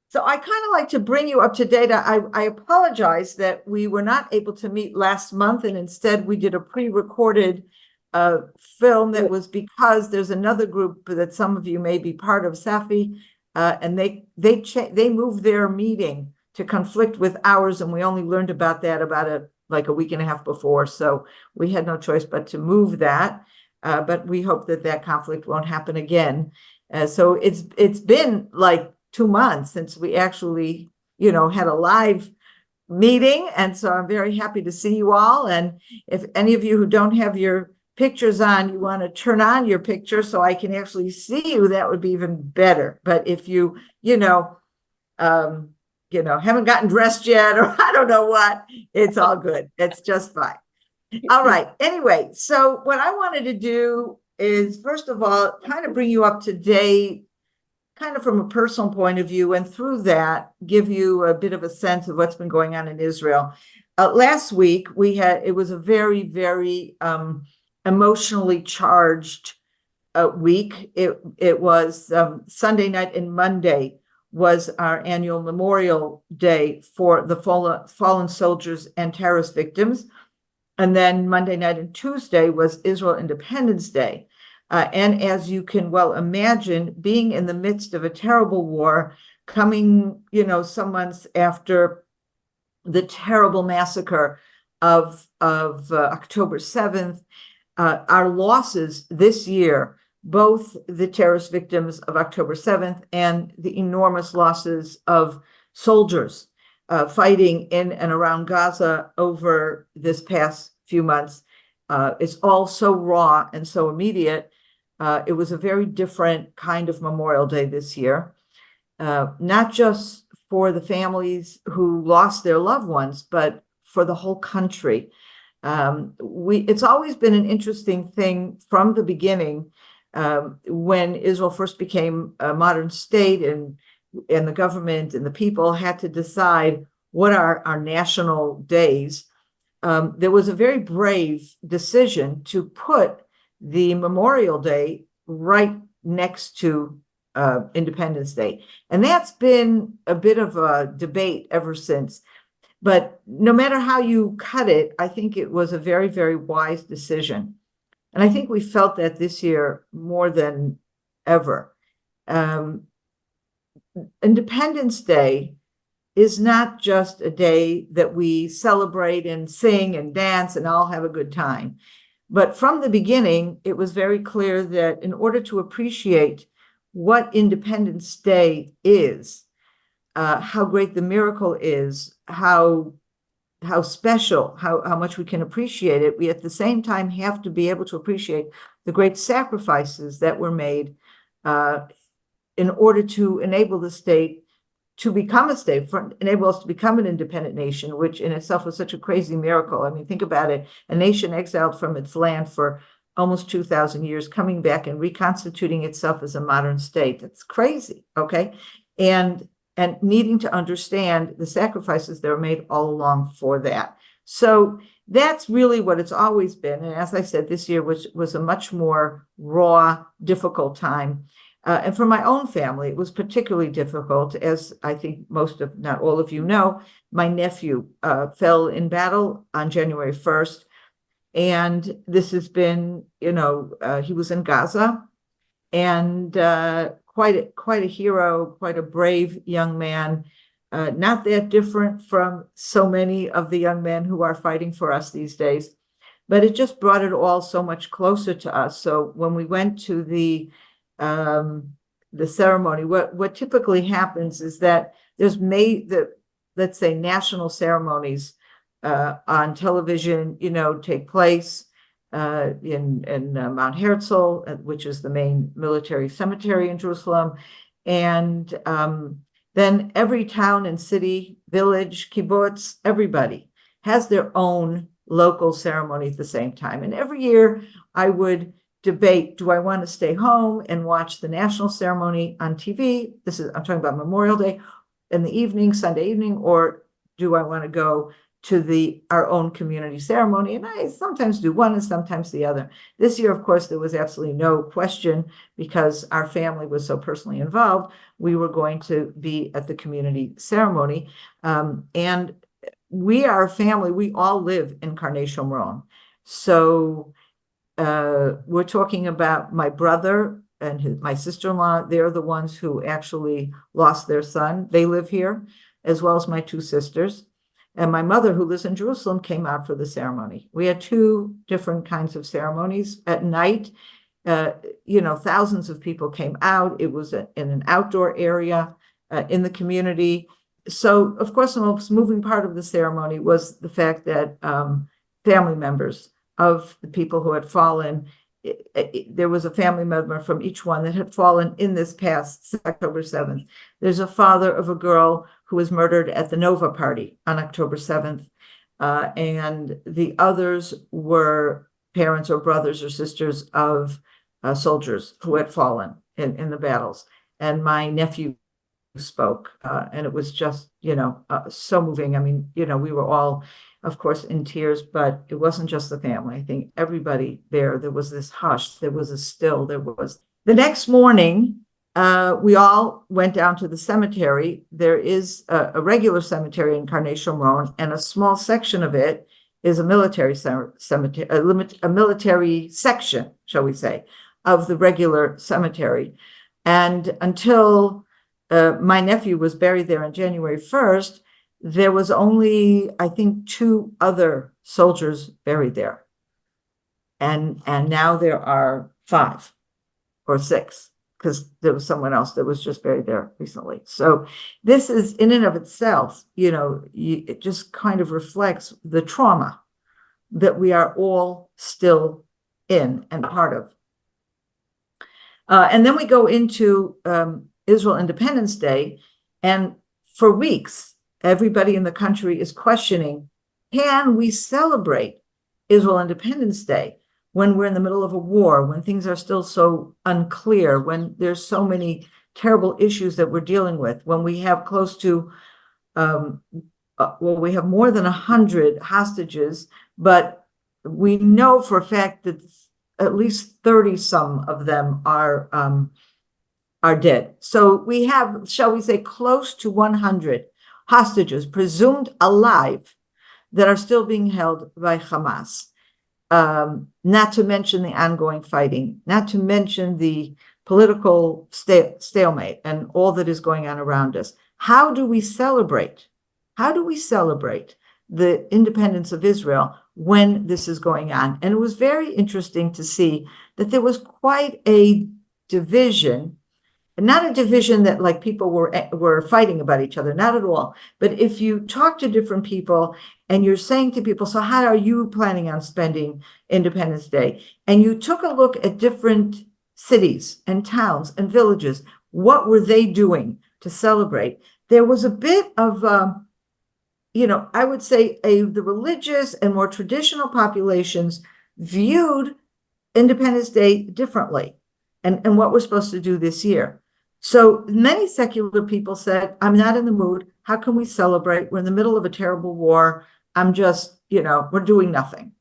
So I kind of like to bring you up to date. I apologize that we were not able to meet last month, and instead we did a pre-recorded film that was because there's another group that some of you may be part of, Safi, and they moved their meeting to conflict with ours, and we only learned about that about like a week and a half before. So we had no choice but to move that. But we hope that that conflict won't happen again. So it's been like 2 months since we actually, had a live meeting. And so I'm very happy to see you all. And if any of you who don't have your pictures on, you want to turn on your picture so I can actually see you, that would be even better. But if you, haven't gotten dressed yet, or I don't know what, it's all good. It's just fine. All right. Anyway, so what I wanted to do is, first of all, kind of bring you up to date, kind of from a personal point of view, and through that, give you a bit of a sense of what's been going on in Israel. Last week, it was a very, very emotionally charged week. It was Sunday night and Monday was our annual Memorial Day for the fallen soldiers and terrorist victims. And then Monday night and Tuesday was Israel Independence Day. And as you can well imagine, being in the midst of a terrible war, coming, some months after the terrible massacre of October 7th, our losses this year, both the terrorist victims of October 7th and the enormous losses of soldiers fighting in and around Gaza over this past few months, is all so raw and so immediate. It was a very different kind of Memorial Day this year, not just for the families who lost their loved ones, but for the whole country. It's always been an interesting thing from the beginning, when Israel first became a modern state, and the government and the people had to decide what are our national days. There was a very brave decision to put the Memorial Day right next to Independence Day. And that's been a bit of a debate ever since. But no matter how you cut it, I think it was a very, very wise decision. And I think we felt that this year more than ever. Independence Day is not just a day that we celebrate and sing and dance and all have a good time. But from the beginning, it was very clear that in order to appreciate what Independence Day is, how great the miracle is, how special, how much we can appreciate it, we at the same time have to be able to appreciate the great sacrifices that were made in order to enable the state to become a state, enable us to become an independent nation, which in itself was such a crazy miracle. I mean, think about it, a nation exiled from its land for almost 2,000 years, coming back and reconstituting itself as a modern state. That's crazy, okay? And needing to understand the sacrifices that were made all along for that. So that's really what it's always been. And as I said, this year was a much more raw, difficult time. And for my own family, it was particularly difficult, as I think most of, not all of you know. My nephew fell in battle on January 1st. And this has been, he was in Gaza, and quite a hero, quite a brave young man, not that different from so many of the young men who are fighting for us these days. But it just brought it all so much closer to us. So when we went to the ceremony, what typically happens is that there's let's say national ceremonies on television, take place in Mount Herzl, which is the main military cemetery in Jerusalem. And then every town and city, village, kibbutz, everybody has their own local ceremony at the same time. And every year I would debate, do I want to stay home and watch the national ceremony on TV? I'm talking about Memorial Day in the evening, Sunday evening, or do I want to go our own community ceremony. And I sometimes do one and sometimes the other. This year, of course, there was absolutely no question because our family was so personally involved. We were going to be at the community ceremony. And we are a family. We all live in Karnei Shomron. So we're talking about my brother and my sister-in-law. They're the ones who actually lost their son. They live here, as well as my two sisters. And my mother, who lives in Jerusalem, came out for the ceremony. We had two different kinds of ceremonies. At night, thousands of people came out. It was in an outdoor area in the community. So, of course, the most moving part of the ceremony was the fact that family members of the people who had fallen, there was a family member from each one that had fallen in this past October 7th. There's a father of a girl who was murdered at the Nova party on October 7th. And the others were parents or brothers or sisters of soldiers who had fallen in the battles. And my nephew spoke, and it was just, so moving. I mean, we were all, of course, in tears, but it wasn't just the family. I think everybody there was this hush, there was a still, the next morning, we all went down to the cemetery. There is a regular cemetery in Karnei Shomron, and a small section of it is a military cemetery, a military section, shall we say, of the regular cemetery. And until my nephew was buried there on January 1st, there was only, I think, 2 other soldiers buried there. And now there are 5 or 6, because there was someone else that was just buried there recently. So this is, in and of itself, it just kind of reflects the trauma that we are all still in and part of. And then we go into Israel Independence Day, and for weeks, everybody in the country is questioning, can we celebrate Israel Independence Day when we're in the middle of a war, when things are still so unclear, when there's so many terrible issues that we're dealing with, when we have close to, we have more than 100 hostages, but we know for a fact that at least 30 some of them are dead. So we have, shall we say, close to 100 hostages presumed alive that are still being held by Hamas. Not to mention the ongoing fighting, not to mention the political stalemate and all that is going on around us. How do we celebrate? How do we celebrate the independence of Israel when this is going on? And it was very interesting to see that there was quite a division. Not a division that like people were fighting about each other, not at all. But if you talk to different people and you're saying to people, so how are you planning on spending Independence Day? And you took a look at different cities and towns and villages, what were they doing to celebrate? There was a bit of, I would say the religious and more traditional populations viewed Independence Day differently and what we're supposed to do this year. So many secular people said, I'm not in the mood. How can we celebrate? We're in the middle of a terrible war. I'm just, we're doing nothing.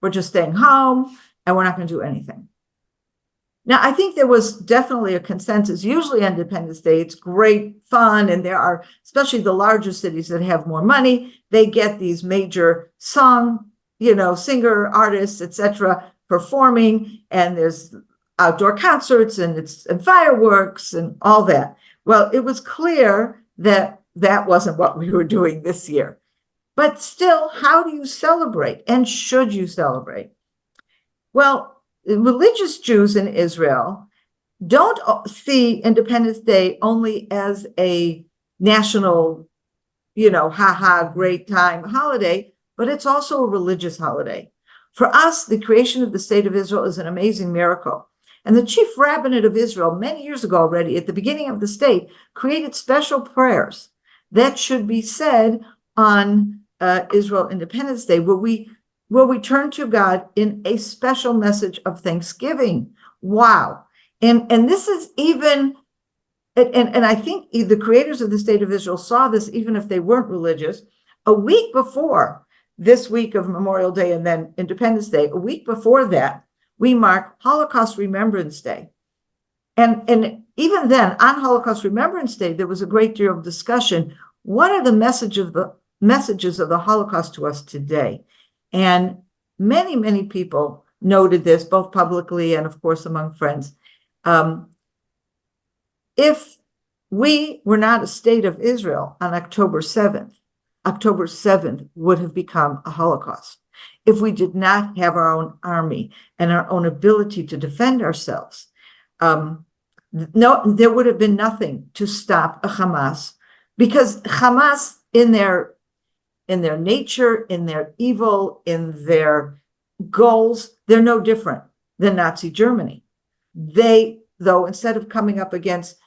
We're just staying home and we're not going to do anything. Now, I think there was definitely a consensus. Usually on Independence Day, it's great fun. And there are, especially the larger cities that have more money, they get these major singer, artists, etc., performing. And there's outdoor concerts and fireworks and all that. Well, it was clear that that wasn't what we were doing this year. But still, how do you celebrate? And should you celebrate? Well, religious Jews in Israel don't see Independence Day only as a national, great time holiday, but it's also a religious holiday. For us, the creation of the state of Israel is an amazing miracle. And the chief rabbinate of Israel, many years ago already, at the beginning of the state, created special prayers that should be said on Israel Independence Day, where we turn to God in a special message of thanksgiving. Wow. And this is even, and I think the creators of the state of Israel saw this, even if they weren't religious, a week before this week of Memorial Day and then Independence Day, a week before that, we mark Holocaust Remembrance Day. And even then, on Holocaust Remembrance Day, there was a great deal of discussion. What are the messages of the Holocaust to us today? And many, many people noted this, both publicly and, of course, among friends. If we were not a state of Israel on October 7th would have become a Holocaust. If we did not have our own army and our own ability to defend ourselves, no, there would have been nothing to stop a Hamas, because Hamas, in their nature, in their evil, in their goals, they're no different than Nazi Germany. They, though, instead of coming up against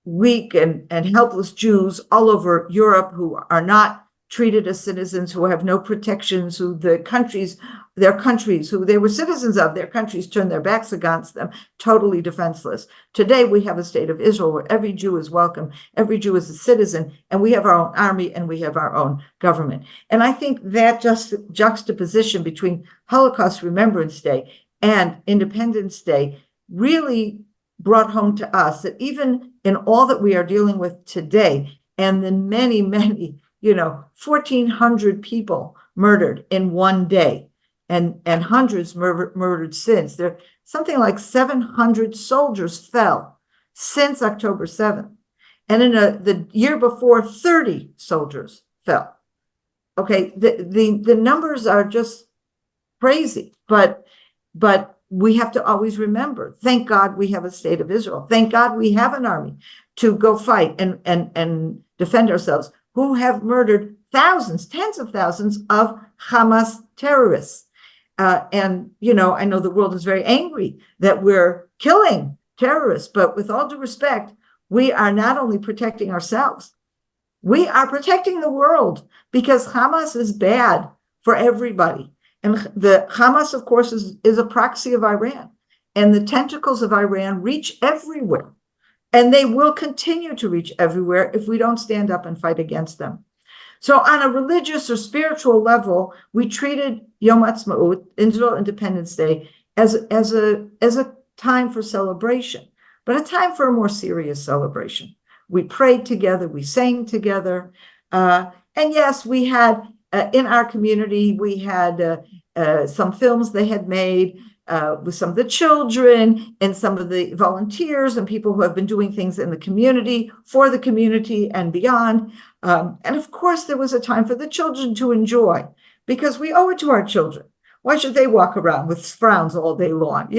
weak and helpless Jews all over Europe who are not treated as citizens, who have no protections, who their countries, who they were citizens of, their countries turned their backs against them, totally defenseless. Today, we have a state of Israel where every Jew is welcome, every Jew is a citizen, and we have our own army and we have our own government. And I think that just juxtaposition between Holocaust Remembrance Day and Independence Day really brought home to us that even in all that we are dealing with today, and the many, many, 1,400 people murdered in one day, and hundreds murdered since. There, something like 700 soldiers fell since October 7th. And in the year before, 30 soldiers fell. Okay, the numbers are just crazy, but we have to always remember, thank God we have a state of Israel. Thank God we have an army to go fight and defend ourselves, who have murdered thousands, tens of thousands of Hamas terrorists. And, I know the world is very angry that we're killing terrorists, but with all due respect, we are not only protecting ourselves, we are protecting the world, because Hamas is bad for everybody. And the Hamas, of course, is a proxy of Iran. And the tentacles of Iran reach everywhere. And they will continue to reach everywhere if we don't stand up and fight against them. So on a religious or spiritual level, we treated Yom Ha'atzmaut, Israel Independence Day, as a time for celebration, but a time for a more serious celebration. We prayed together, we sang together. And yes, we had, in our community, we had some films they had made with some of the children and some of the volunteers and people who have been doing things in the community, for the community and beyond. And of course, there was a time for the children to enjoy, because we owe it to our children. Why should they walk around with frowns all day long?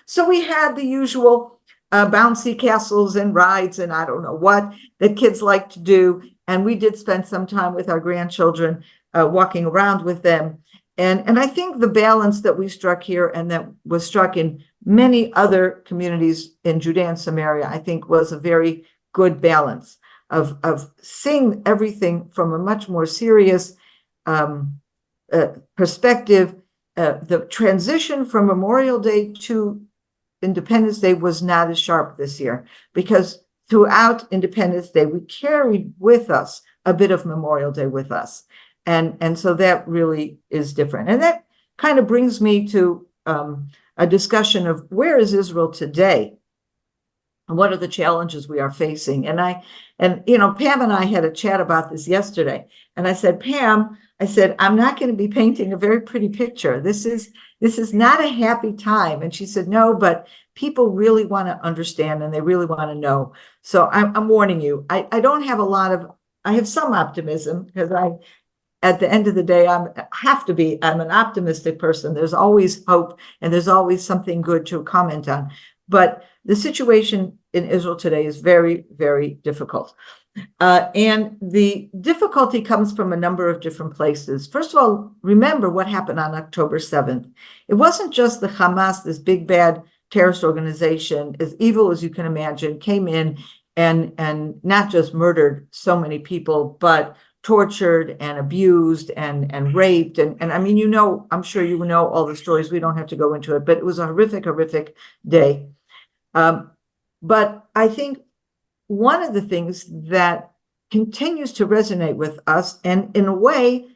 So we had the usual bouncy castles and rides and I don't know what that kids like to do. And we did spend some time with our grandchildren walking around with them. And I think the balance that we struck here and that was struck in many other communities in Judea and Samaria, I think was a very good balance of seeing everything from a much more serious perspective. The transition from Memorial Day to Independence Day was not as sharp this year, because throughout Independence Day, we carried with us a bit of Memorial Day with us. And so that really is different. And that kind of brings me to a discussion of where is Israel today? And what are the challenges we are facing? And Pam and I had a chat about this yesterday. And I said, Pam, I'm not going to be painting a very pretty picture. This is not a happy time. And she said, no, but people really want to understand and they really want to know. So I'm warning you, I don't have I have some optimism, because at the end of the day, I'm an optimistic person. There's always hope and there's always something good to comment on. But the situation in Israel today is very, very difficult. And the difficulty comes from a number of different places. First of all, remember what happened on October 7th. It wasn't just the Hamas, this big bad terrorist organization, as evil as you can imagine, came in and not just murdered so many people, but tortured and abused and raped. And I mean, I'm sure you know all the stories. We don't have to go into it, but it was a horrific, horrific day. But I think one of the things that continues to resonate with us, and in a way,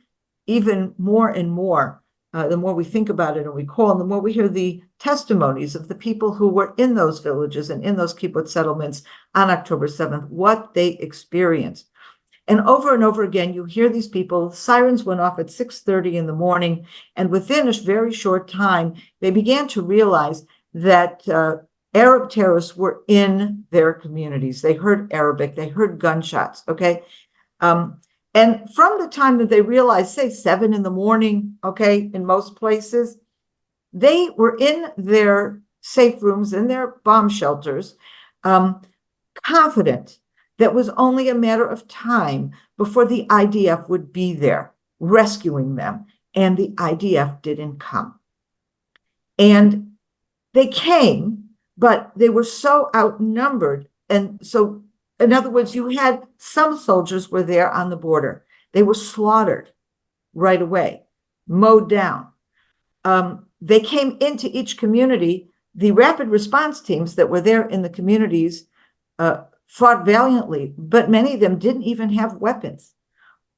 even more and more, the more we think about it and recall, and the more we hear the testimonies of the people who were in those villages and in those kibbutz settlements on October 7th, what they experienced. And over again, you hear these people, sirens went off at 6:30 in the morning, and within a very short time, they began to realize that Arab terrorists were in their communities. They heard Arabic, they heard gunshots, okay? And from the time that they realized, say 7 in the morning, okay, in most places, they were in their safe rooms, in their bomb shelters, confident that was only a matter of time before the IDF would be there rescuing them. And the IDF didn't come. And they came, but they were so outnumbered. And so, in other words, you had some soldiers were there on the border. They were slaughtered right away, mowed down. They came into each community. The rapid response teams that were there in the communities fought valiantly, but many of them didn't even have weapons.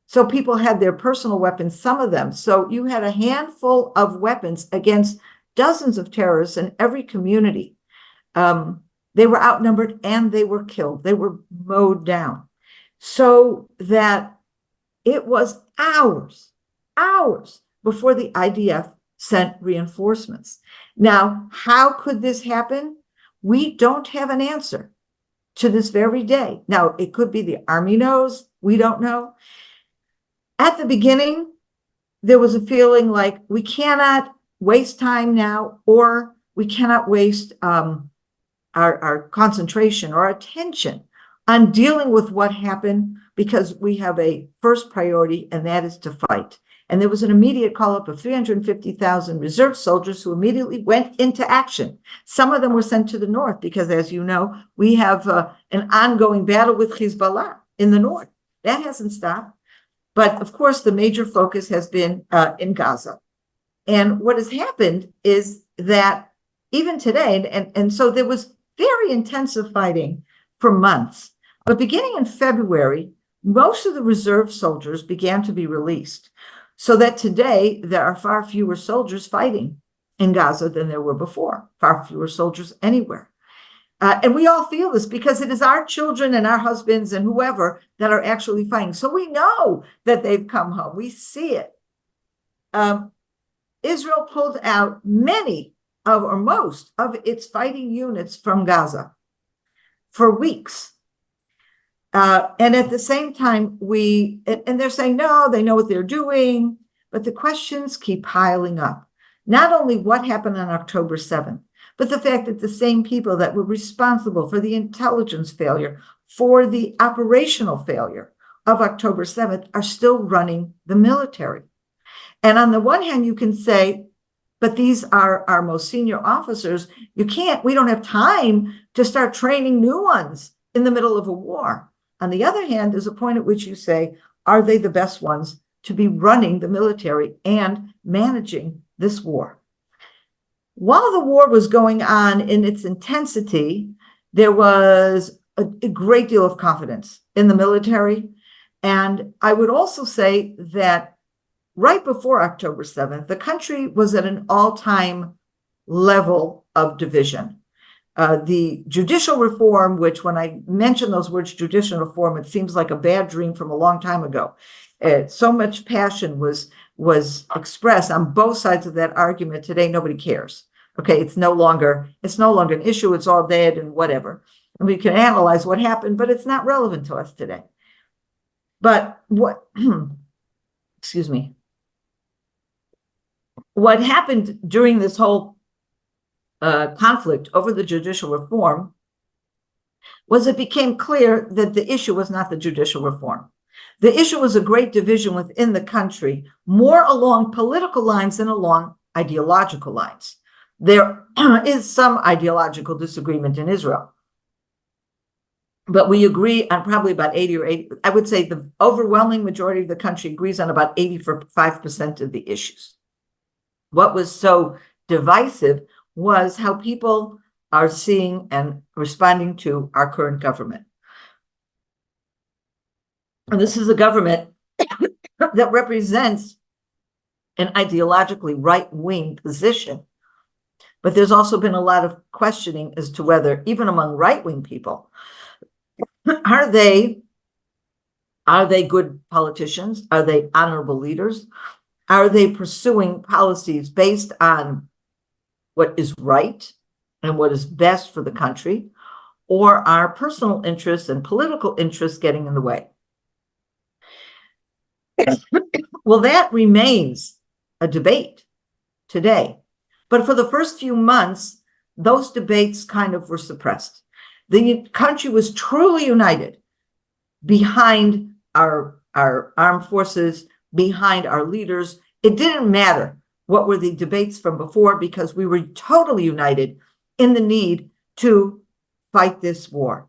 So people had their personal weapons, some of them. So you had a handful of weapons against dozens of terrorists in every community. They were outnumbered and they were killed. They were mowed down. So that it was hours before the IDF sent reinforcements. Now, how could this happen? We don't have an answer to this very day. Now, it could be the army knows, we don't know. At the beginning, there was a feeling like we cannot waste time now, or we cannot waste our concentration or attention on dealing with what happened, because we have a first priority, and that is to fight. And there was an immediate call up of 350,000 reserve soldiers who immediately went into action. Some of them were sent to the north because, as you know, we have an ongoing battle with Hezbollah in the north. That hasn't stopped. But of course, the major focus has been in Gaza. And what has happened is that even today, and so there was very intensive fighting for months. But beginning in February, most of the reserve soldiers began to be released. So that today there are far fewer soldiers fighting in Gaza than there were before, far fewer soldiers anywhere. And we all feel this because it is our children and our husbands and whoever that are actually fighting. So we know that they've come home. We see it. Israel pulled out many of, or most of, its fighting units from Gaza for weeks. And at the same time, and they're saying, no, they know what they're doing, but the questions keep piling up. Not only what happened on October 7th, but the fact that the same people that were responsible for the intelligence failure, for the operational failure of October 7th are still running the military. And on the one hand, you can say, but these are our most senior officers. We don't have time to start training new ones in the middle of a war. On the other hand, there's a point at which you say, are they the best ones to be running the military and managing this war? While the war was going on in its intensity, there was a great deal of confidence in the military. And I would also say that right before October 7th, the country was at an all-time level of division. The judicial reform, which when I mention those words, judicial reform, it seems like a bad dream from a long time ago. So much passion was expressed on both sides of that argument. Today, nobody cares. Okay, it's no longer an issue. It's all dead and whatever. And we can analyze what happened, but it's not relevant to us today. But excuse me. What happened during this whole conflict over the judicial reform was it became clear that the issue was not the judicial reform. The issue was a great division within the country, more along political lines than along ideological lines. There is some ideological disagreement in Israel, but we agree on probably about 80. I would say the overwhelming majority of the country agrees on about 85% of the issues. What was so divisive was how people are seeing and responding to our current government. And this is a government that represents an ideologically right-wing position. But there's also been a lot of questioning as to whether, even among right-wing people, are they good politicians? Are they honorable leaders? Are they pursuing policies based on what is right and what is best for the country? Or are personal interests and political interests getting in the way? Well, that remains a debate today. But for the first few months, those debates kind of were suppressed. The country was truly united behind our armed forces, behind our leaders. It didn't matter what were the debates from before, because we were totally united in the need to fight this war.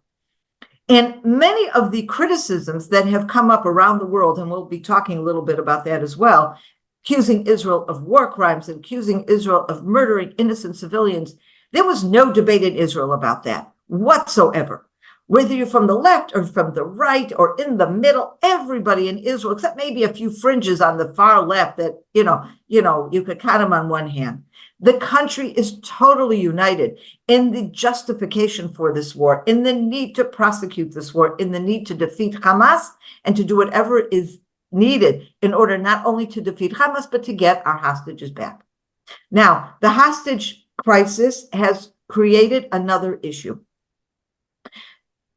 And many of the criticisms that have come up around the world, and we'll be talking a little bit about that as well, accusing Israel of war crimes and accusing Israel of murdering innocent civilians, there was no debate in Israel about that whatsoever. Whether you're from the left or from the right or in the middle, everybody in Israel, except maybe a few fringes on the far left that, you could count them on one hand. The country is totally united in the justification for this war, in the need to prosecute this war, in the need to defeat Hamas and to do whatever is needed in order not only to defeat Hamas, but to get our hostages back. Now, the hostage crisis has created another issue.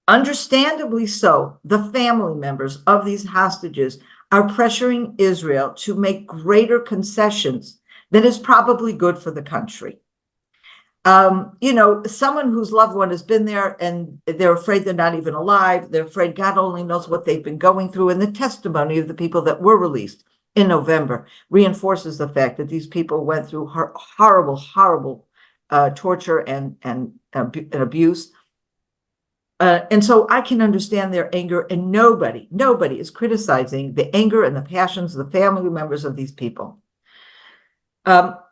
Understandably so, the family members of these hostages are pressuring Israel to make greater concessions than is probably good for the country. Someone whose loved one has been there and they're afraid they're not even alive. They're afraid God only knows what they've been going through. And the testimony of the people that were released in November reinforces the fact that these people went through horrible, horrible torture and abuse. And so I can understand their anger, and nobody is criticizing the anger and the passions of the family members of these people. But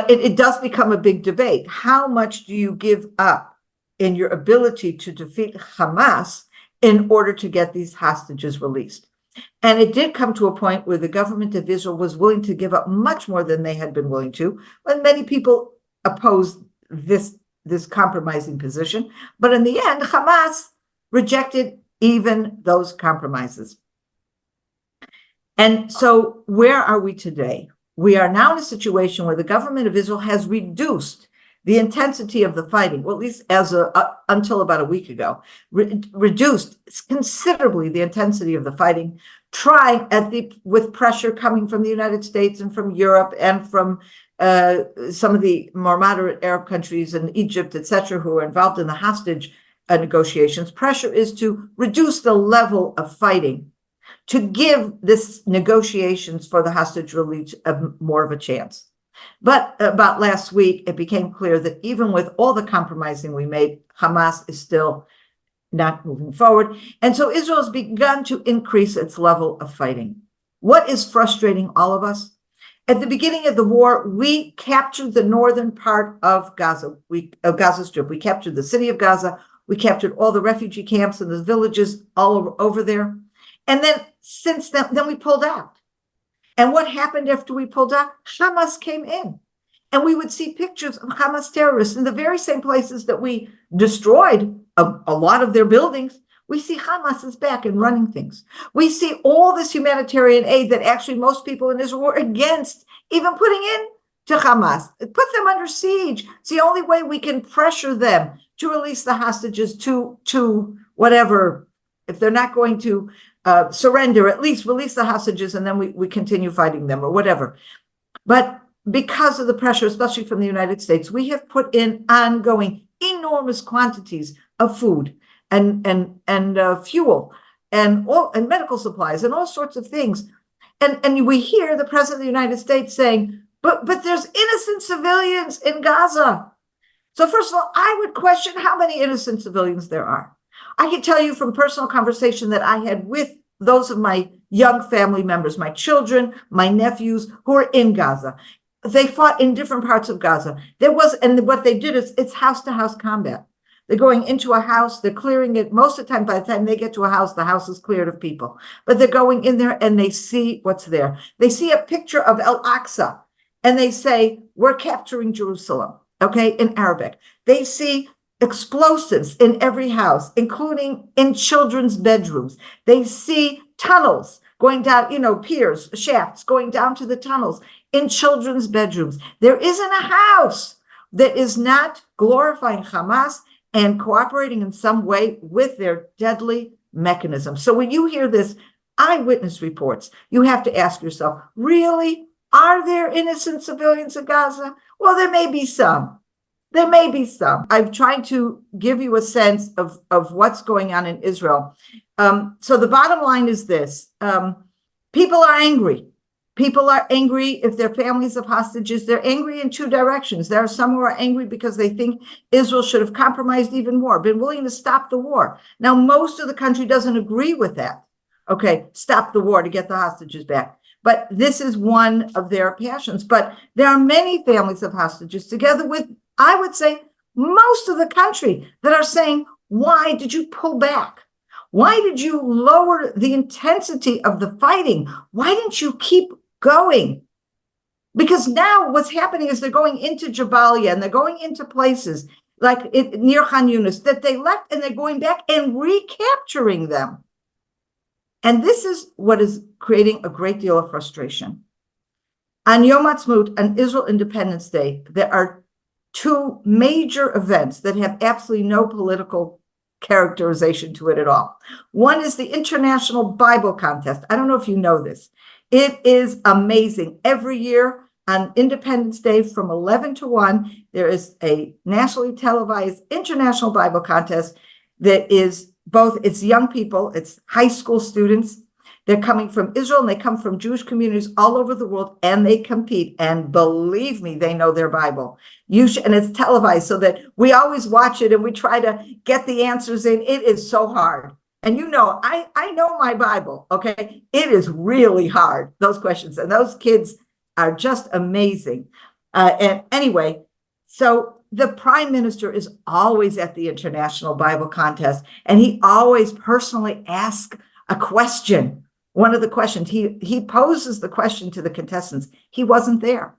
it does become a big debate. How much do you give up in your ability to defeat Hamas in order to get these hostages released? And it did come to a point where the government of Israel was willing to give up much more than they had been willing to, when many people opposed this compromising position. But in the end, Hamas rejected even those compromises. And so where are we today? We are now in a situation where the government of Israel has reduced the intensity of the fighting, well, at least until about a week ago, reduced considerably the intensity of the fighting, trying with pressure coming from the United States and from Europe and from some of the more moderate Arab countries and Egypt, etc., who are involved in the hostage negotiations. Pressure is to reduce the level of fighting, to give this negotiations for the hostage release more of a chance. But about last week, it became clear that even with all the compromising we made, Hamas is still not moving forward. And so Israel has begun to increase its level of fighting. What is frustrating all of us? At the beginning of the war, we captured the northern part of Gaza, Gaza Strip. We captured the city of Gaza. We captured all the refugee camps and the villages all over there. And then since then we pulled out. And what happened after we pulled out? Hamas came in. And we would see pictures of Hamas terrorists in the very same places that we destroyed a lot of their buildings. We see Hamas is back and running things. We see all this humanitarian aid that actually most people in Israel were against even putting in to Hamas. It put them under siege. It's the only way we can pressure them to release the hostages to whatever. If they're not going to surrender, at least release the hostages, and then we continue fighting them or whatever. But because of the pressure, especially from the United States, we have put in ongoing enormous quantities of food and fuel and medical supplies and all sorts of things. And we hear the president of the United States saying, but there's innocent civilians in Gaza. So first of all, I would question how many innocent civilians there are. I can tell you from personal conversation that I had with those of my young family members, my children, my nephews who are in Gaza. They fought in different parts of Gaza. And what they did is it's house-to-house combat. They're going into a house, they're clearing it. Most of the time, by the time they get to a house, the house is cleared of people. But they're going in there and they see what's there. They see a picture of Al-Aqsa and they say, we're capturing Jerusalem, okay, in Arabic. They see explosives in every house, including in children's bedrooms. They see tunnels going down, piers, shafts going down to the tunnels in children's bedrooms. There isn't a house that is not glorifying Hamas and cooperating in some way with their deadly mechanism. So when you hear this eyewitness reports, you have to ask yourself, really, are there innocent civilians in Gaza? Well, there may be some. There may be some. I'm trying to give you a sense of what's going on in Israel. So the bottom line is this. People are angry. People are angry if they're families of hostages. They're angry in two directions. There are some who are angry because they think Israel should have compromised even more, been willing to stop the war. Now, most of the country doesn't agree with that. Okay, stop the war to get the hostages back. But this is one of their passions. But there are many families of hostages, together with, I would say, most of the country, that are saying, why did you pull back? Why did you lower the intensity of the fighting? Why didn't you keep going? Because now what's happening is they're going into Jabalia and they're going into places like near Khan Yunis that they left, and they're going back and recapturing them. And this is what is creating a great deal of frustration. On Yom Ha'atzmaut, on Israel Independence Day, there are two major events that have absolutely no political characterization to it at all. One is the International Bible Contest. I don't know if you know this. It is amazing. Every year on Independence Day from 11 to 1, there is a nationally televised International Bible Contest that is both, it's young people, it's high school students. They're coming from Israel and they come from Jewish communities all over the world, and they compete. And believe me, they know their Bible. And it's televised so that we always watch it and we try to get the answers in. It is so hard. And I know my Bible, okay? It is really hard, those questions. And those kids are just amazing. And anyway, so the prime minister is always at the International Bible Contest, and he always personally asks a question. One of the questions, he poses the question to the contestants. He wasn't there.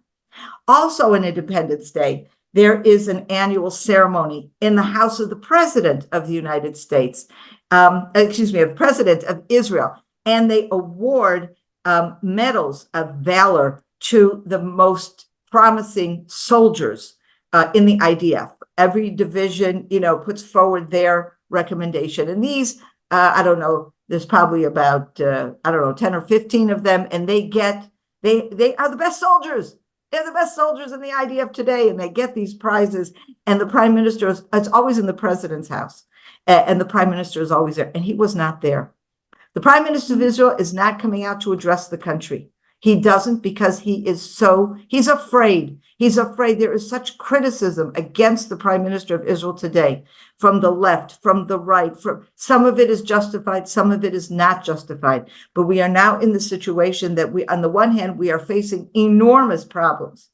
Also on Independence Day, there is an annual ceremony in the house of the President of the United States, of President of Israel, and they award medals of valor to the most promising soldiers in the IDF. Every division, puts forward their recommendation. And these, I don't know, there's probably about, 10 or 15 of them, and they are the best soldiers. They're the best soldiers in the IDF today, and they get these prizes. And the prime minister it's always in the president's house, and the prime minister is always there, and he was not there. The prime minister of Israel is not coming out to address the country. He doesn't, because he's afraid. He's afraid. There is such criticism against the prime minister of Israel today, from the left, from the right. Some of it is justified, some of it is not justified. But we are now in the situation that on the one hand, we are facing enormous problems,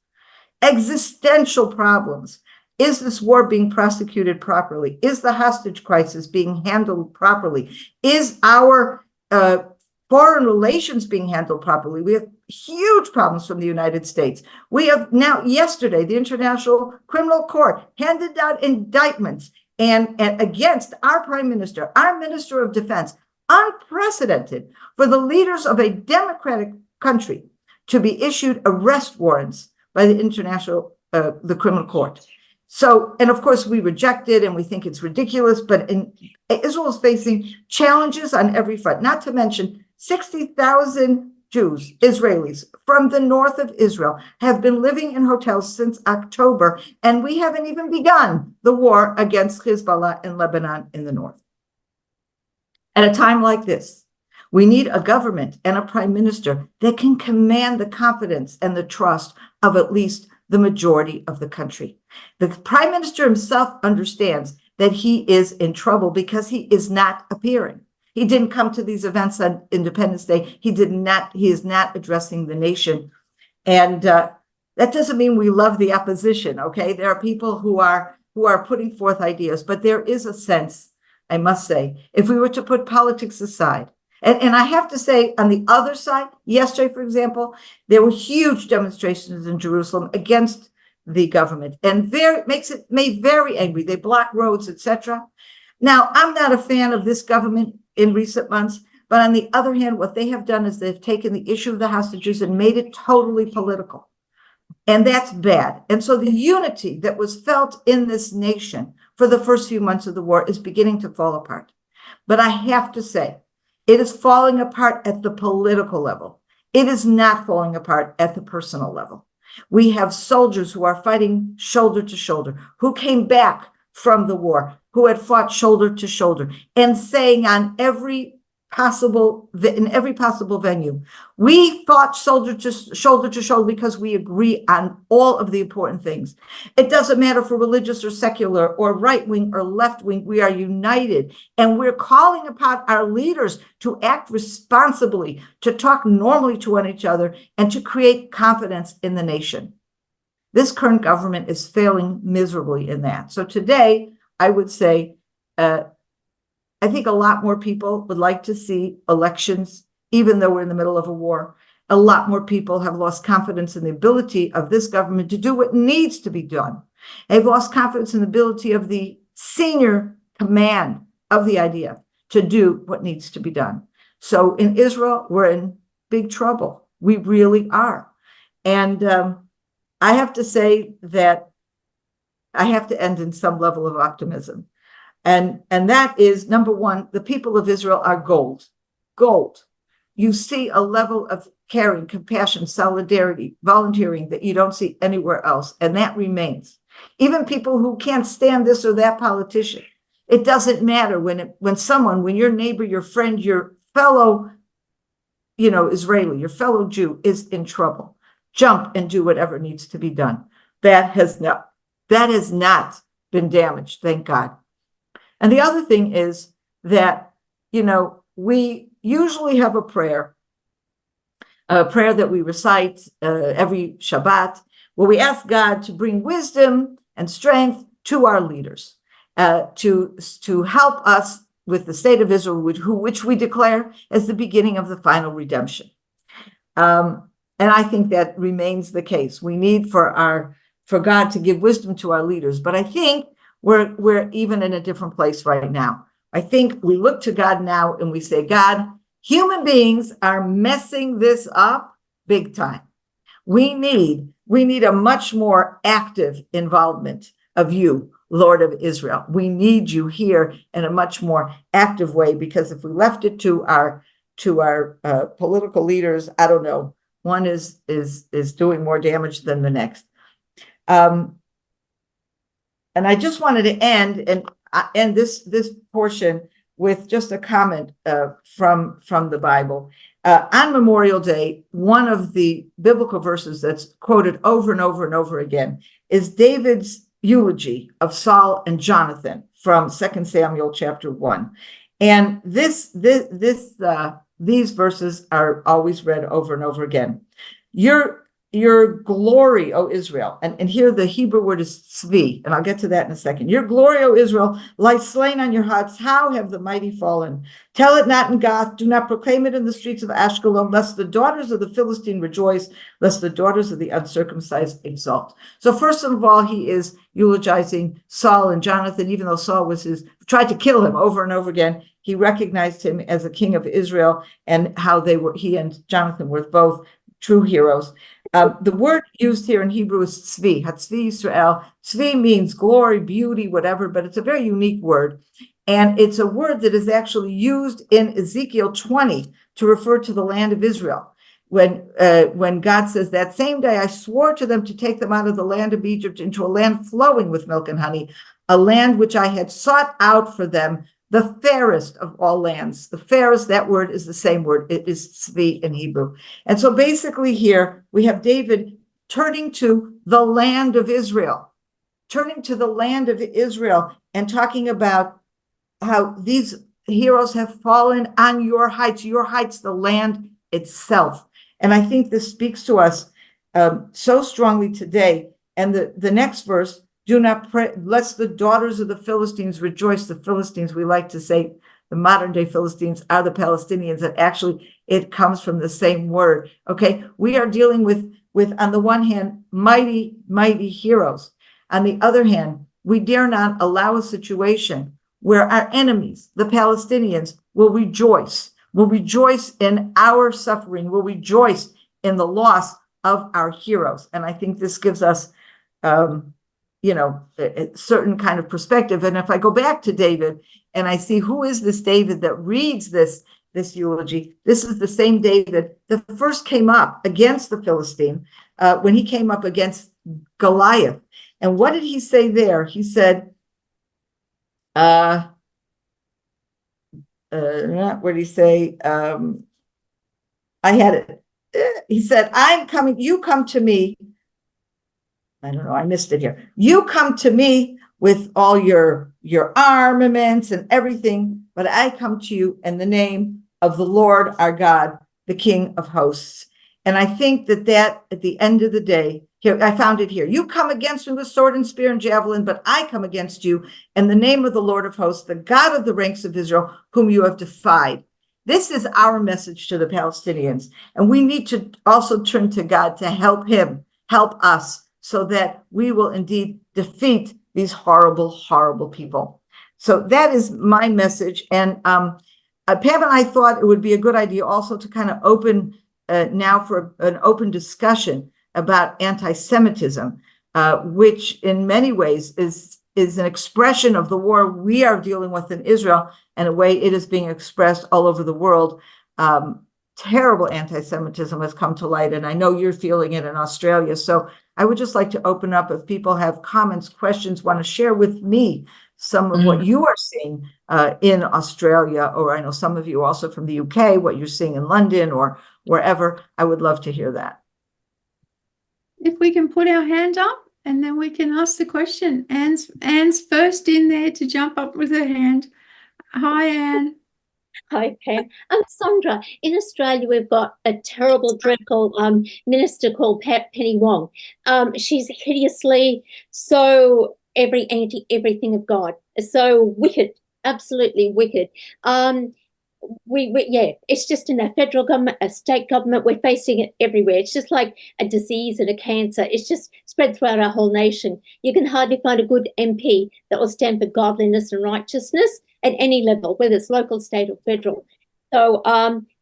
existential problems. Is this war being prosecuted properly? Is the hostage crisis being handled properly? Is our foreign relations being handled properly? We have huge problems from the United States. We have now, yesterday, the International Criminal Court handed down indictments and against our prime minister, our minister of defense, unprecedented for the leaders of a democratic country to be issued arrest warrants by the the criminal court. So, and of course, we reject it and we think it's ridiculous, but Israel is facing challenges on every front, not to mention 60,000 Jews, Israelis from the north of Israel have been living in hotels since October, and we haven't even begun the war against Hezbollah in Lebanon in the north. At a time like this, we need a government and a prime minister that can command the confidence and the trust of at least the majority of the country. The prime minister himself understands that he is in trouble because he is not appearing. He didn't come to these events on Independence Day. He is not addressing the nation. And that doesn't mean we love the opposition, okay? There are people who are who are putting forth ideas, but there is a sense, I must say, if we were to put politics aside, and I have to say, on the other side, yesterday, for example, there were huge demonstrations in Jerusalem against the government, and makes it made very angry. They block roads, etc. Now, I'm not a fan of this government in recent months, but on the other hand, what they have done is they've taken the issue of the hostages and made it totally political. And that's bad. And so the unity that was felt in this nation for the first few months of the war is beginning to fall apart. But I have to say, it is falling apart at the political level. It is not falling apart at the personal level. We have soldiers who are fighting shoulder to shoulder, who came back from the war, who had fought shoulder to shoulder, and saying in every possible venue, we fought shoulder to shoulder because we agree on all of the important things. It doesn't matter for religious or secular or right wing or left wing, we are united, and we're calling upon our leaders to act responsibly, to talk normally to each other, and to create confidence in the nation. This current government is failing miserably in that. So today, I would say, I think a lot more people would like to see elections, even though we're in the middle of a war. A lot more people have lost confidence in the ability of this government to do what needs to be done. They've lost confidence in the ability of the senior command of the IDF to do what needs to be done. So in Israel, we're in big trouble. We really are. And I have to say that I have to end in some level of optimism. And that is, number one, the people of Israel are gold. Gold. You see a level of caring, compassion, solidarity, volunteering that you don't see anywhere else. And that remains. Even people who can't stand this or that politician. It doesn't matter when your neighbor, your friend, your fellow, Israeli, your fellow Jew is in trouble. Jump and do whatever needs to be done. That has not been damaged, thank God. And the other thing is that, we usually have a prayer that we recite every Shabbat, where we ask God to bring wisdom and strength to our leaders, to help us with the state of Israel, which we declare as the beginning of the final redemption. And I think that remains the case. We need for God to give wisdom to our leaders. But I think we're even in a different place right now. I think we look to God now and we say, God, human beings are messing this up big time. We need a much more active involvement of you, Lord of Israel. We need you here in a much more active way, because if we left it to our political leaders, I don't know, one is doing more damage than the next. And I just wanted to end this portion with just a comment from the Bible. On Memorial Day, one of the biblical verses that's quoted over and over and over again is David's eulogy of Saul and Jonathan from 2 Samuel chapter 1. And these verses are always read over and over again. Your glory, O Israel, and here the Hebrew word is tzvi, and I'll get to that in a second. Your glory, O Israel, lies slain on your huts. How have the mighty fallen? Tell it not in Gath. Do not proclaim it in the streets of Ashkelon, lest the daughters of the Philistine rejoice, lest the daughters of the uncircumcised exult. So first of all, he is eulogizing Saul and Jonathan, even though Saul tried to kill him over and over again. He recognized him as a king of Israel, and how he and Jonathan were both true heroes. The word used here in Hebrew is tzvi, hatzvi Yisrael. Tzvi means glory, beauty, whatever, but it's a very unique word. And it's a word that is actually used in Ezekiel 20 to refer to the land of Israel. When God says, that same day I swore to them to take them out of the land of Egypt into a land flowing with milk and honey, a land which I had sought out for them, the fairest of all lands. The fairest, that word is the same word. It is tzvi in Hebrew. And so basically here we have David turning to the land of Israel, and talking about how these heroes have fallen on your heights, the land itself. And I think this speaks to us so strongly today. And the next verse, Do not pray, lest the daughters of the Philistines rejoice. The Philistines, we like to say, the modern day Philistines are the Palestinians, and actually it comes from the same word. Okay, we are dealing with on the one hand, mighty, mighty heroes. On the other hand, we dare not allow a situation where our enemies, the Palestinians, will rejoice in our suffering, will rejoice in the loss of our heroes. And I think this gives us, a certain kind of perspective. And if I go back to David and I see who is this David that reads this eulogy, this is the same David that first came up against the Philistine when he came up against Goliath. And what did he say there? He said, what did he say? I had it. He said, I'm coming, you come to me. I don't know, I missed it here. You come to me with all your armaments and everything, but I come to you in the name of the Lord our God, the King of hosts. And I think that at the end of the day, here, I found it here. You come against me with sword and spear and javelin, but I come against you in the name of the Lord of hosts, the God of the ranks of Israel, whom you have defied. This is our message to the Palestinians. And we need to also turn to God to help him, help us, so that we will indeed defeat these horrible, horrible people. So that is my message. And Pam and I thought it would be a good idea also to kind of open now for an open discussion about anti-Semitism, which in many ways is an expression of the war we are dealing with in Israel, and a way it is being expressed all over the world. Terrible anti-Semitism has come to light, and I know you're feeling it in Australia. So I would just like to open up if people have comments, questions, want to share with me some of what you are seeing in Australia, or I know some of you also from the UK, what you're seeing in London or wherever. I would love to hear that. If we can put our hand up and then we can ask the question. Anne's first in there to jump up with her hand. Hi, Anne. Hi, Pam. I'm Sondra. In Australia, we've got a terrible, dreadful minister called Penny Wong. She's hideously so anti everything of God. So wicked, absolutely wicked. It's just in our federal government, a state government, we're facing it everywhere. It's just like a disease and a cancer. It's just spread throughout our whole nation. You can hardly find a good MP that will stand for godliness and righteousness at any level, whether it's local, state, or federal. So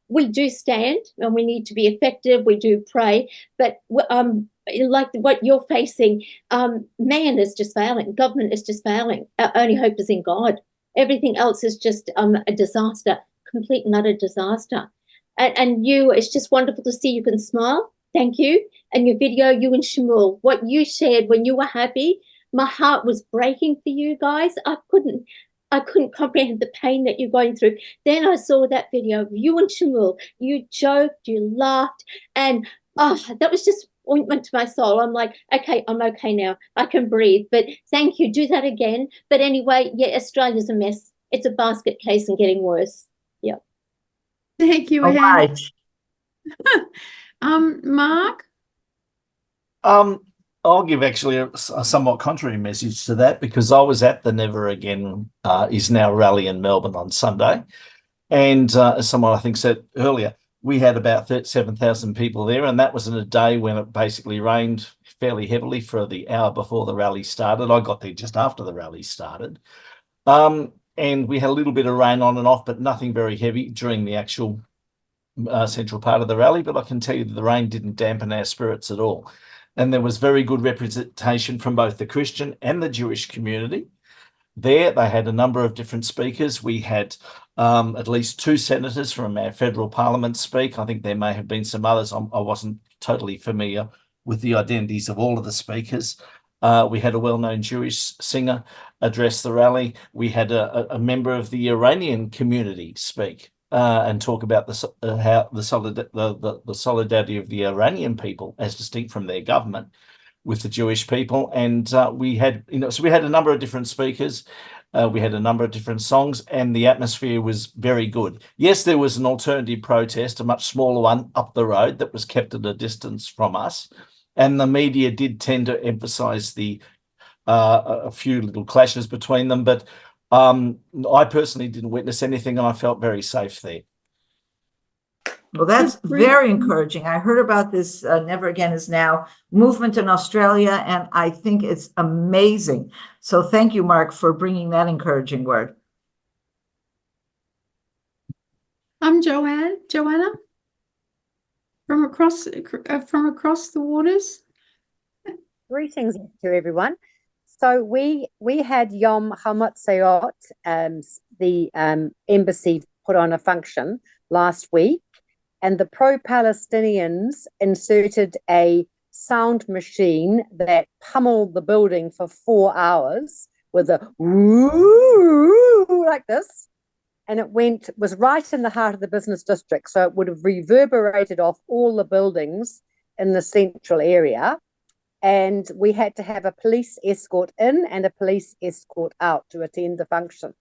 we do stand, and we need to be effective. We do pray, but like what you're facing, man is just failing. Government is just failing. Our only hope is in God. Everything else is just a disaster. Complete and utter disaster. And you, it's just wonderful to see you can smile. Thank you. And your video, you and Shmuel, what you shared when you were happy, my heart was breaking for you guys. I couldn't comprehend the pain that you're going through. Then I saw that video of you and Shmuel. You joked, you laughed, and that was just ointment to my soul. I'm like, okay, I'm okay now. I can breathe. But thank you. Do that again. But anyway, yeah, Australia's a mess. It's a basket case and getting worse. Yeah. Thank you, All Anne. right. Mark? I'll give actually a somewhat contrary message to that, because I was at the Never Again Is Now rally in Melbourne on Sunday. And as someone I think said earlier, we had about 7,000 people there, and that was in a day when it basically rained fairly heavily for the hour before the rally started. I got there just after the rally started. And we had a little bit of rain on and off, but nothing very heavy during the actual central part of the rally. But I can tell you that the rain didn't dampen our spirits at all. And there was very good representation from both the Christian and the Jewish community. There, they had a number of different speakers. We had at least 2 senators from our federal parliament speak. I think there may have been some others. I wasn't totally familiar with the identities of all of the speakers. We had a well-known Jewish singer address the rally. We had a member of the Iranian community speak and talk about the solidarity of the Iranian people as distinct from their government with the Jewish people. And we had, so we had a number of different speakers. We had a number of different songs, and the atmosphere was very good. Yes, there was an alternative protest, a much smaller one up the road that was kept at a distance from us. And the media did tend to emphasise the a few little clashes between them, but I personally didn't witness anything, and I felt very safe there. Well, that's That's really very cool. encouraging. I heard about this Never Again Is Now movement in Australia, and I think it's amazing. So thank you, Mark, for bringing that encouraging word. I'm Joanna, from across the waters. Greetings to everyone. So we had Yom Hamatzot, the embassy put on a function last week, and the pro-Palestinians inserted a sound machine that pummeled the building for 4 hours with a woo like this, and it was right in the heart of the business district, so it would have reverberated off all the buildings in the central area. And we had to have a police escort in and a police escort out to attend the function.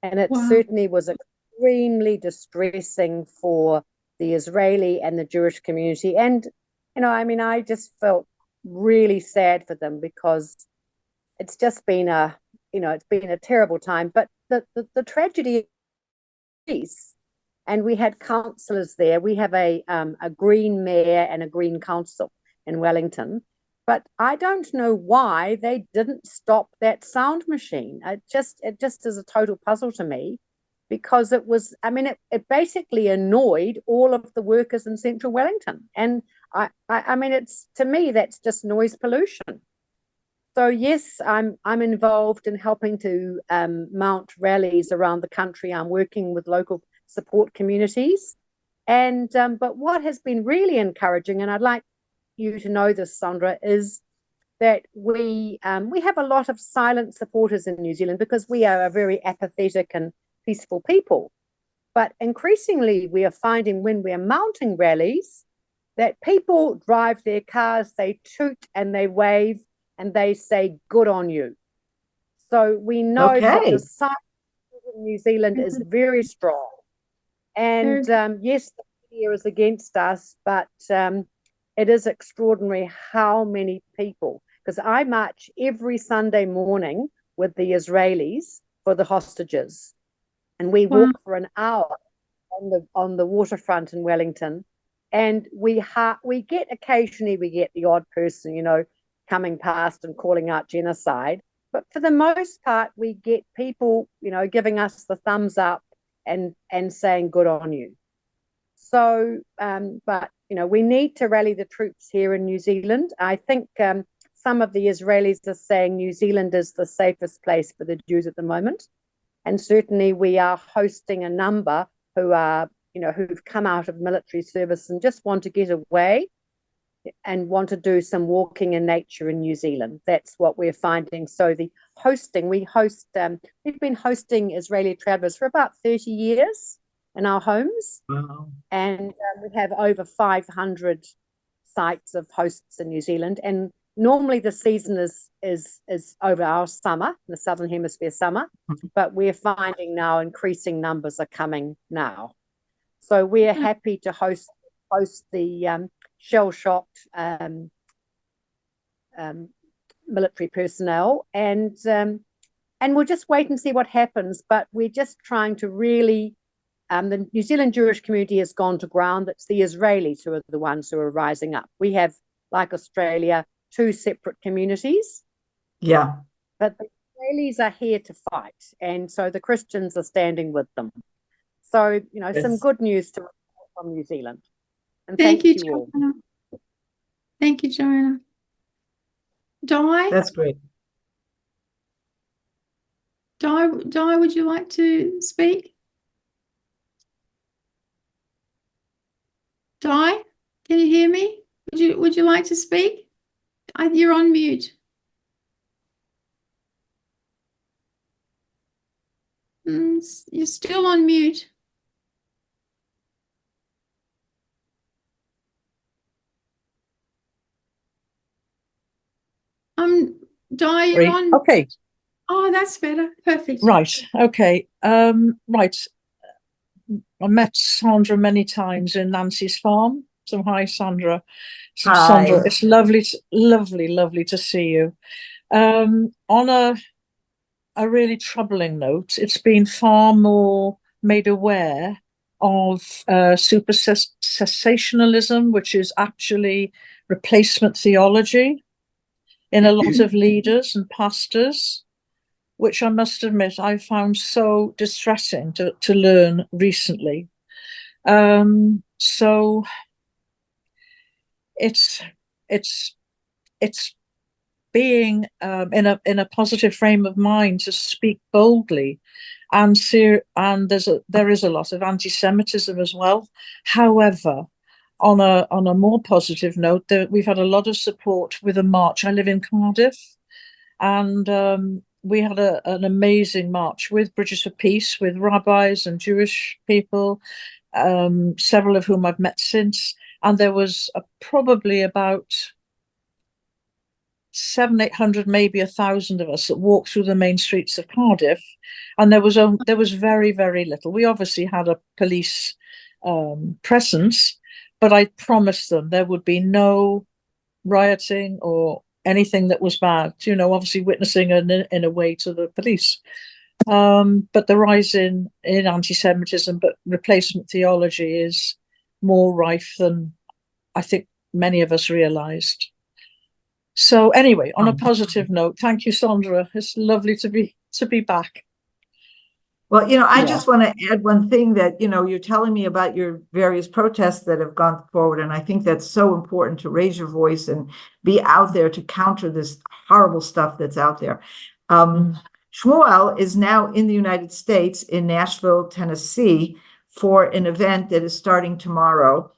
And it Wow. certainly was extremely distressing for the Israeli and the Jewish community. And, I just felt really sad for them, because it's just been it's been a terrible time. But the tragedy is, and we had councillors there. We have a Green mayor and a Green council in Wellington. But I don't know why they didn't stop that sound machine. It just is a total puzzle to me, because it was, it basically annoyed all of the workers in central Wellington. And it's, to me, that's just noise pollution. So yes, I'm involved in helping to mount rallies around the country. I'm working with local support communities. And but what has been really encouraging, and I'd like you to know this, Sondra, is that we have a lot of silent supporters in New Zealand, because we are a very apathetic and peaceful people. But increasingly, we are finding when we are mounting rallies that people drive their cars, they toot and they wave and they say, "Good on you." So we know that the silence in New Zealand is very strong. And yes, the media is against us, but it is extraordinary how many people, because I march every Sunday morning with the Israelis for the hostages, and we walk for an hour on the waterfront in Wellington, and we get the odd person, coming past and calling out genocide, but for the most part, we get people, giving us the thumbs up and saying, "Good on you." So, but we need to rally the troops here in New Zealand. I think some of the Israelis are saying New Zealand is the safest place for the Jews at the moment. And certainly we are hosting a number who are, who've come out of military service and just want to get away and want to do some walking in nature in New Zealand. That's what we're finding. So we've been hosting Israeli travelers for about 30 years in our homes. Wow. And we have over 500 sites of hosts in New Zealand. And normally the season is over our summer, the Southern Hemisphere summer, but we're finding now increasing numbers are coming now. So we're happy to host the shell-shocked military personnel, and we'll just wait and see what happens. But we're just trying to really, the New Zealand Jewish community has gone to ground. It's the Israelis who are the ones who are rising up. We have, like Australia, 2 separate communities. Yeah. But the Israelis are here to fight, and so the Christians are standing with them. So, some good news to report from New Zealand. And Thank you, all. Joanna. Thank you, Joanna. Di? That's great. Di, would you like to speak? Di, can you hear me? Would you like to speak? You're on mute. You're still on mute. Di, you're on. Okay. Oh, that's better. Perfect. Right. Okay. Right. I met Sondra many times in Nancy's farm. So hi, Sondra. So, Hi. Sondra, it's lovely to see you. On a really troubling note, it's been far more made aware of supersessionism, which is actually replacement theology in a lot of leaders and pastors, which I must admit I found so distressing to learn recently. So it's being in a positive frame of mind to speak boldly, and there is a lot of anti-Semitism as well. However, on a more positive note, we've had a lot of support with a march. I live in Cardiff, and we had an amazing march with Bridges for Peace, with rabbis and Jewish people, several of whom I've met since, and there was probably about 700-800, maybe 1,000 of us that walked through the main streets of Cardiff, and there was very, very little. We obviously had a police presence, but I promised them there would be no rioting or anything that was bad. Obviously witnessing in a way to the police. But the rise in anti-Semitism, but replacement theology is more rife than I think many of us realised. So anyway, on a positive note, thank you, Sondra. It's lovely to be back. Well, I just want to add one thing that, you're telling me about your various protests that have gone forward. And I think that's so important to raise your voice and be out there to counter this horrible stuff that's out there. Shmuel is now in the United States in Nashville, Tennessee, for an event that is starting tomorrow.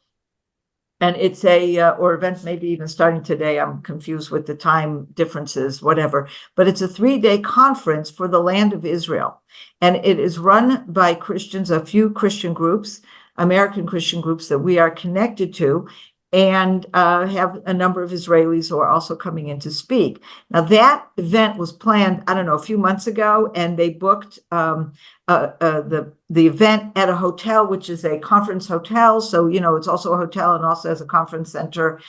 And it's or event maybe even starting today. I'm confused with the time differences, whatever. But it's a 3-day conference for the land of Israel. And it is run by Christians, a few Christian groups, American Christian groups that we are connected to, and have a number of Israelis who are also coming in to speak. Now, that event was planned, I don't know, a few months ago, and they booked the event at a hotel, which is a conference hotel. So, it's also a hotel and also has a conference center.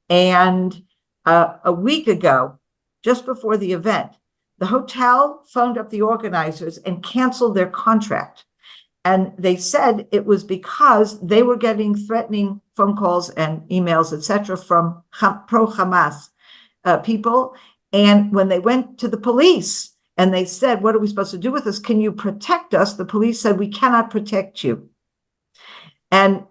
And a week ago, just before the event, the hotel phoned up the organizers and canceled their contract. And they said it was because they were getting threatening phone calls and emails, etc., from pro-Hamas people. And when they went to the police and they said, "What are we supposed to do with this? Can you protect us?" The police said, "We cannot protect you," and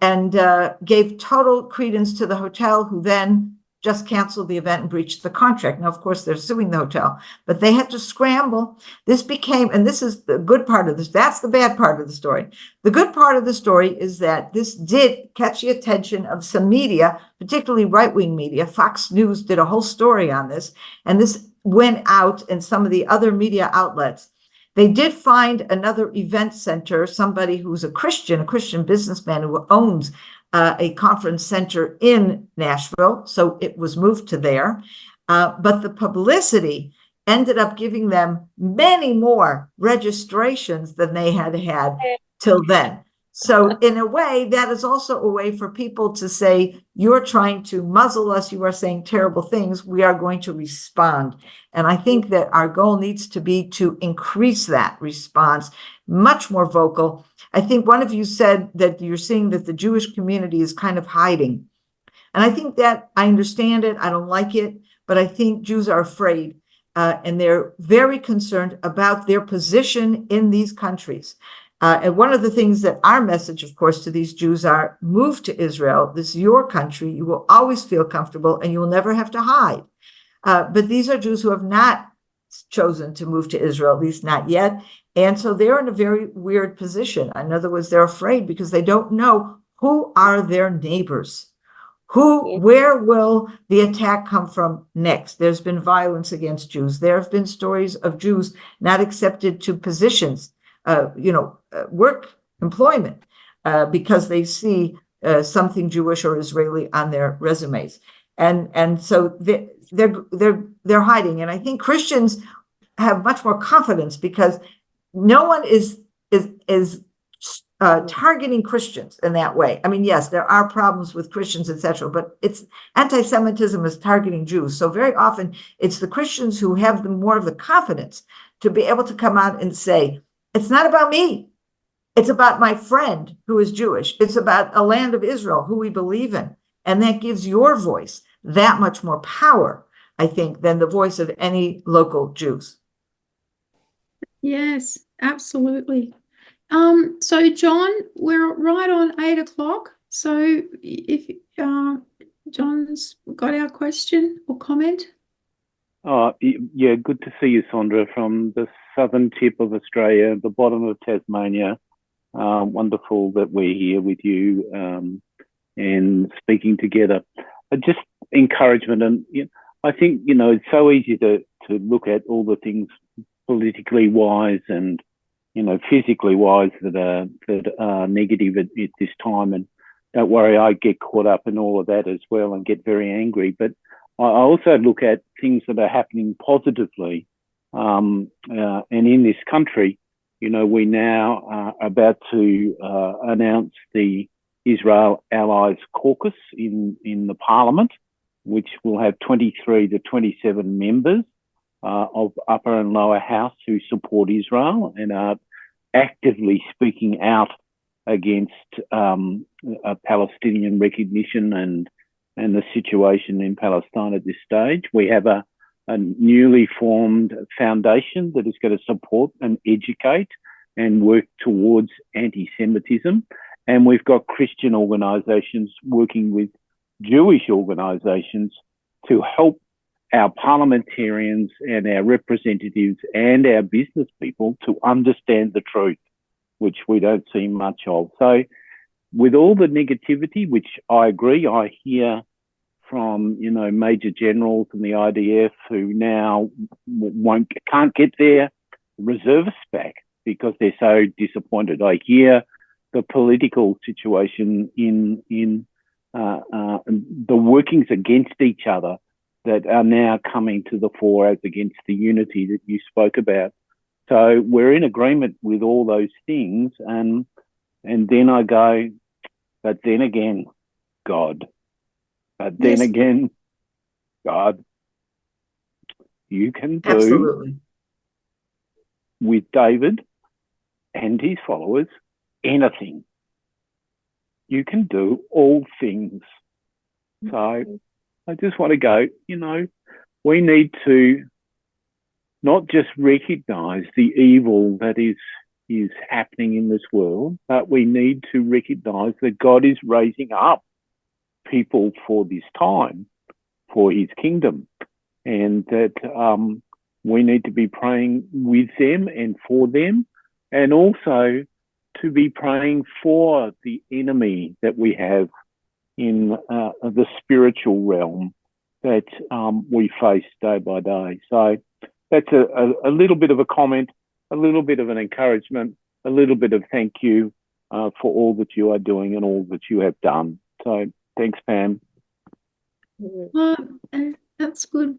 gave total credence to the hotel, who then just canceled the event and breached the contract. Now, of course, they're suing the hotel, but they had to scramble. This became, and this is the good part of this, that's the bad part of the story. The good part of the story is that this did catch the attention of some media, particularly right-wing media. Fox News did a whole story on this, and this went out in some of the other media outlets. They did find another event center, somebody who's a Christian businessman who owns a conference center in Nashville, so it was moved to there. But the publicity ended up giving them many more registrations than they had till then. So in a way, that is also a way for people to say, you're trying to muzzle us, you are saying terrible things, we are going to respond. And I think that our goal needs to be to increase that response, much more vocal. I think one of you said that you're seeing that the Jewish community is kind of hiding. And I think that I understand it, I don't like it, but I think Jews are afraid. And they're very concerned about their position in these countries. And one of the things that our message, of course, to these Jews are, move to Israel. This is your country. You will always feel comfortable and you will never have to hide. But these are Jews who have not chosen to move to Israel, at least not yet. And so they're in a very weird position. In other words, they're afraid because they don't know who are their neighbors. Where will the attack come from next? There's been violence against Jews. There have been stories of Jews not accepted to positions, work employment, because they see something Jewish or Israeli on their resumes, and so they're hiding. And I think Christians have much more confidence because no one is targeting Christians in that way. I mean, yes, there are problems with Christians, etc., but it's anti-Semitism is targeting Jews. So very often it's the Christians who have more of the confidence to be able to come out and say, it's not about me. It's about my friend who is Jewish. It's about a land of Israel who we believe in. And that gives your voice that much more power, I think, than the voice of any local Jews. Yes, absolutely. So John, we're right on 8 o'clock. So if John's got our question or comment. Yeah, good to see you, Sondra, from the southern tip of Australia, the bottom of Tasmania. Wonderful that we're here with you and speaking together. Just encouragement, and I think it's so easy to look at all the things politically wise and physically wise that are negative at this time. And don't worry, I get caught up in all of that as well and get very angry. But I also look at things that are happening positively. And in this country, we now are about to announce the Israel Allies Caucus in the Parliament, which will have 23 to 27 members of upper and lower house who support Israel and are actively speaking out against Palestinian recognition and the situation in Palestine at this stage. We have a newly formed foundation that is going to support and educate and work towards anti-Semitism. And we've got Christian organisations working with Jewish organisations to help our parliamentarians and our representatives and our business people to understand the truth, which we don't see much of. So with all the negativity, which I agree, I hear from, major generals in the IDF who now can't get their reservists back because they're so disappointed. I hear the political situation in the workings against each other that are now coming to the fore as against the unity that you spoke about. So we're in agreement with all those things. And then I go, but then again, God. But then again, God, you can do Absolutely. with David and his followers anything. You can do all things. So I just want to go, we need to not just recognize the evil that is happening in this world, but we need to recognize that God is raising up people for this time, for his kingdom, and that we need to be praying with them and for them, and also to be praying for the enemy that we have in the spiritual realm that we face day by day. So that's a little bit of a comment, a little bit of an encouragement, a little bit of thank you for all that you are doing and all that you have done. So thanks, Pam. That's good.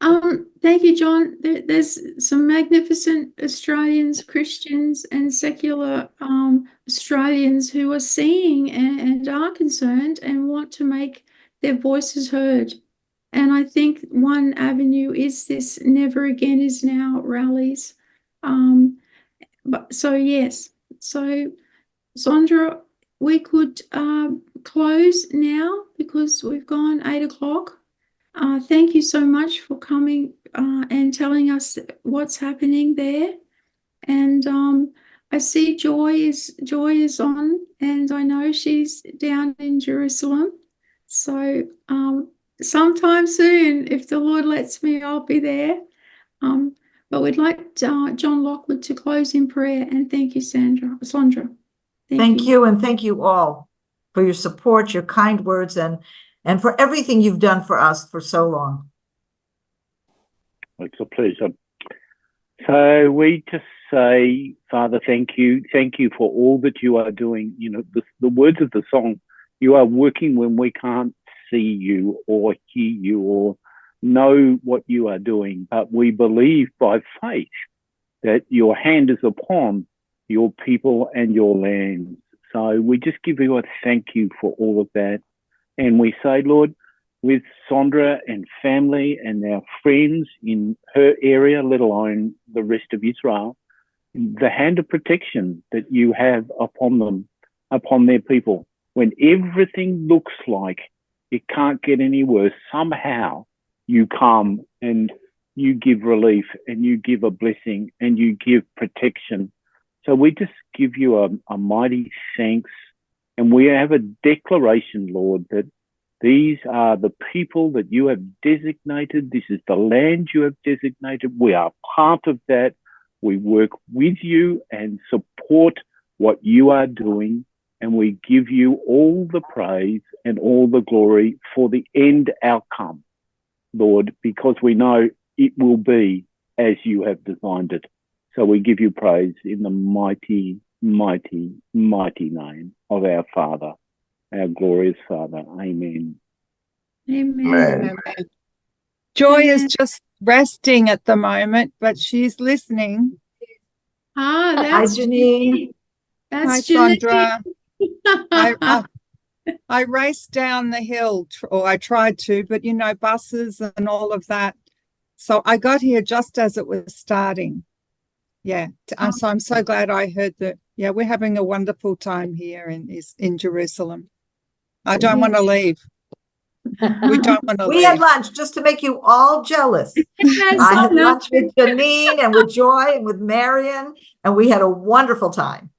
Thank you, John. There's some magnificent Australians, Christians and secular Australians who are seeing and are concerned and want to make their voices heard. And I think one avenue is this Never Again Is Now rallies. But so yes, so Sondra, we could close now because we've gone 8 o'clock. Thank you so much for coming and telling us what's happening there. And I see Joy is on, and I know she's down in Jerusalem. So sometime soon, if the Lord lets me, I'll be there. But we'd like John Lockwood to close in prayer. And thank you, Sondra. Thank you, and thank you all for your support, your kind words, and for everything you've done for us for so long. It's a pleasure. So we just say, Father, thank you. Thank you for all that you are doing. The words of the song, you are working when we can't see you or hear you or know what you are doing, but we believe by faith that your hand is upon your people and your lands. So we just give you a thank you for all of that. And we say, Lord, with Sondra and family and our friends in her area, let alone the rest of Israel, the hand of protection that you have upon them, upon their people, when everything looks like it can't get any worse, somehow you come and you give relief and you give a blessing and you give protection. So we just give you a mighty thanks. And we have a declaration, Lord, that these are the people that you have designated. This is the land you have designated. We are part of that. We work with you and support what you are doing. And we give you all the praise and all the glory for the end outcome, Lord, because we know it will be as you have designed it. So we give you praise in the mighty, mighty, mighty name of our Father, our glorious Father. Amen. Amen. Joy Amen. is just resting at the moment, but she's listening. Ah, Hi, that's Janine. That's Hi, Janine. Sondra. I raced down the hill, or I tried to, but you know, buses and all of that. So I got here just as it was starting. Yeah. So I'm so glad I heard that. Yeah, we're having a wonderful time here in Jerusalem. I don't want to leave. We don't want to We had leave. lunch just to make you all jealous. Yes, I had no, lunch with Janine and with Joy and with Marion, and we had a wonderful time.